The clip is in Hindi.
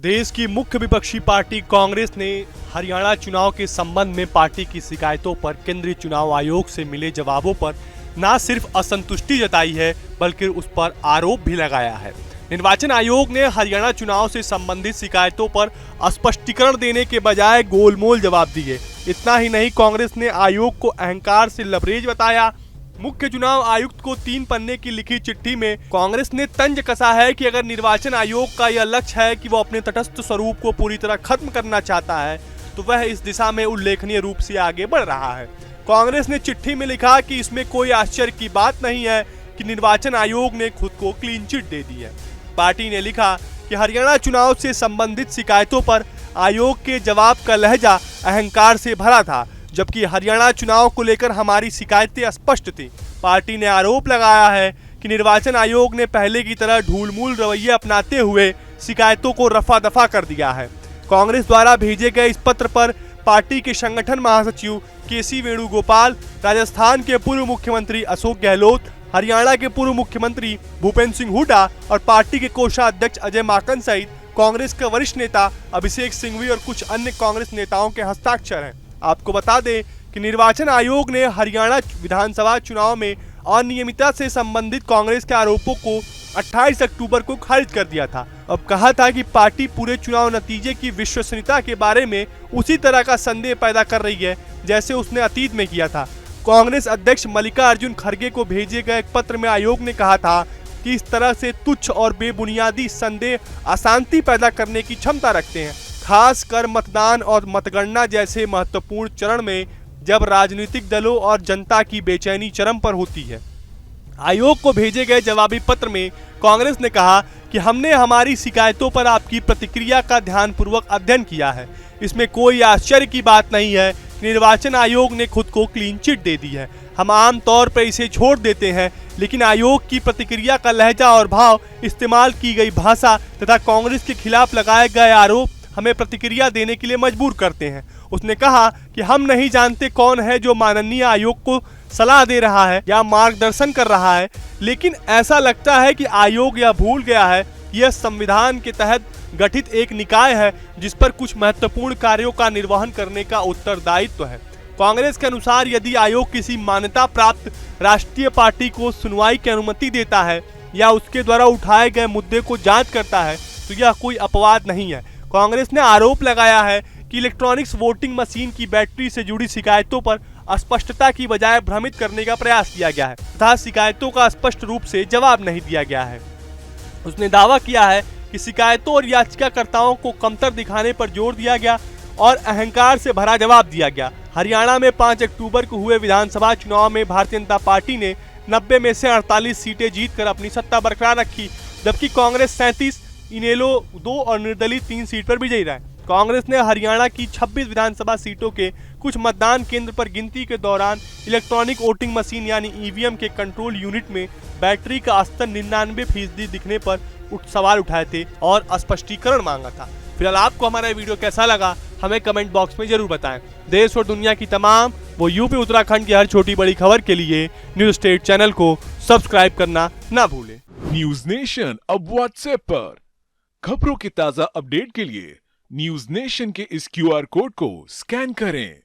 देश की मुख्य विपक्षी पार्टी कांग्रेस ने हरियाणा चुनाव के संबंध में पार्टी की शिकायतों पर केंद्रीय चुनाव आयोग से मिले जवाबों पर न सिर्फ असंतुष्टि जताई है बल्कि उस पर आरोप भी लगाया है। निर्वाचन आयोग ने हरियाणा चुनाव से संबंधित शिकायतों पर स्पष्टीकरण देने के बजाय गोलमोल जवाब दिए। इतना ही नहीं, कांग्रेस ने आयोग को अहंकार से लबरेज बताया। मुख्य चुनाव आयुक्त को 3 पन्ने की लिखी चिट्ठी में कांग्रेस ने तंज कसा है कि अगर निर्वाचन आयोग का यह लक्ष्य है कि वो अपने तटस्थ स्वरूप को पूरी तरह खत्म करना चाहता है तो वह इस दिशा में उल्लेखनीय रूप से आगे बढ़ रहा है। कांग्रेस ने चिट्ठी में लिखा कि इसमें कोई आश्चर्य की बात नहीं है कि निर्वाचन आयोग ने खुद को क्लीन चिट दे दी है। पार्टी ने लिखा कि हरियाणा चुनाव से संबंधित शिकायतों पर आयोग के जवाब का लहजा अहंकार से भरा था, जबकि हरियाणा चुनाव को लेकर हमारी शिकायतें स्पष्ट थी। पार्टी ने आरोप लगाया है कि निर्वाचन आयोग ने पहले की तरह ढूलमूल रवैया अपनाते हुए शिकायतों को रफा दफा कर दिया है। कांग्रेस द्वारा भेजे गए इस पत्र पर पार्टी के संगठन महासचिव केसी वेणुगोपाल, राजस्थान के पूर्व मुख्यमंत्री अशोक गहलोत, हरियाणा के पूर्व मुख्यमंत्री भूपेंद्र सिंह हुड्डा और पार्टी के कोषाध्यक्ष अजय माकन सहित कांग्रेस के वरिष्ठ नेता अभिषेक सिंघवी और कुछ अन्य कांग्रेस नेताओं के हस्ताक्षर हैं। आपको बता दें कि निर्वाचन आयोग ने हरियाणा विधानसभा चुनाव में अनियमितता से संबंधित कांग्रेस के आरोपों को 28 अक्टूबर को खारिज कर दिया था। अब कहा था कि पार्टी पूरे चुनाव नतीजे की विश्वसनीयता के बारे में उसी तरह का संदेह पैदा कर रही है जैसे उसने अतीत में किया था। कांग्रेस अध्यक्ष मल्लिकार्जुन खड़गे को भेजे गए एक पत्र में आयोग ने कहा था कि इस तरह से तुच्छ और बेबुनियादी संदेह अशांति पैदा करने की क्षमता रखते हैं, खासकर मतदान और मतगणना जैसे महत्वपूर्ण चरण में जब राजनीतिक दलों और जनता की बेचैनी चरम पर होती है। आयोग को भेजे गए जवाबी पत्र में कांग्रेस ने कहा कि हमने हमारी शिकायतों पर आपकी प्रतिक्रिया का ध्यानपूर्वक अध्ययन किया है। इसमें कोई आश्चर्य की बात नहीं है। निर्वाचन आयोग ने खुद को क्लीन चिट दे दी है। हम आम तौर पर इसे छोड़ देते हैं, लेकिन आयोग की प्रतिक्रिया का लहजा और भाव, इस्तेमाल की गई भाषा तथा कांग्रेस के खिलाफ लगाए गए आरोप हमें प्रतिक्रिया देने के लिए मजबूर करते हैं। उसने कहा कि हम नहीं जानते कौन है जो माननीय आयोग को सलाह दे रहा है या मार्गदर्शन कर रहा है, लेकिन ऐसा लगता है कि आयोग यह भूल गया है यह संविधान के तहत गठित एक निकाय है जिस पर कुछ महत्वपूर्ण कार्यों का निर्वहन करने का उत्तरदायित्व है। कांग्रेस के अनुसार यदि आयोग किसी मान्यता प्राप्त राष्ट्रीय पार्टी को सुनवाई की अनुमति देता है या उसके द्वारा उठाए गए मुद्दे को जांच करता है तो यह कोई अपवाद नहीं है। कांग्रेस ने आरोप लगाया है कि इलेक्ट्रॉनिक्स वोटिंग मशीन की बैटरी से जुड़ी शिकायतों पर अस्पष्टता की बजाय भ्रमित करने का प्रयास किया गया है तथा शिकायतों का स्पष्ट रूप से जवाब नहीं दिया गया है। उसने दावा किया है कि शिकायतों और याचिकाकर्ताओं को कमतर दिखाने पर जोर दिया गया और अहंकार से भरा जवाब दिया गया। हरियाणा में 5 अक्टूबर को हुए विधानसभा चुनाव में भारतीय जनता पार्टी ने 90 में से 48 सीटें जीतकर अपनी सत्ता बरकरार रखी, जबकि कांग्रेस 37, इनेलो 2 और निर्दलीय 3 सीट पर विजयी रहे। कांग्रेस ने हरियाणा की 26 विधानसभा सीटों के कुछ मतदान केंद्र पर गिनती के दौरान इलेक्ट्रॉनिक वोटिंग मशीन यानी ईवीएम के कंट्रोल यूनिट में बैटरी का स्तर 99% दिखने पर सवाल उठाए थे और स्पष्टीकरण मांगा था। फिलहाल आपको हमारा वीडियो कैसा लगा हमें कमेंट बॉक्स में जरूर बताएं। देश और दुनिया की तमाम वो यूपी उत्तराखंड की हर छोटी बड़ी खबर के लिए न्यूज स्टेट चैनल को सब्सक्राइब करना ना भूलें। न्यूज नेशन अब व्हाट्सएप पर खबरों के ताजा अपडेट के लिए न्यूज नेशन के इस QR कोड को स्कैन करें।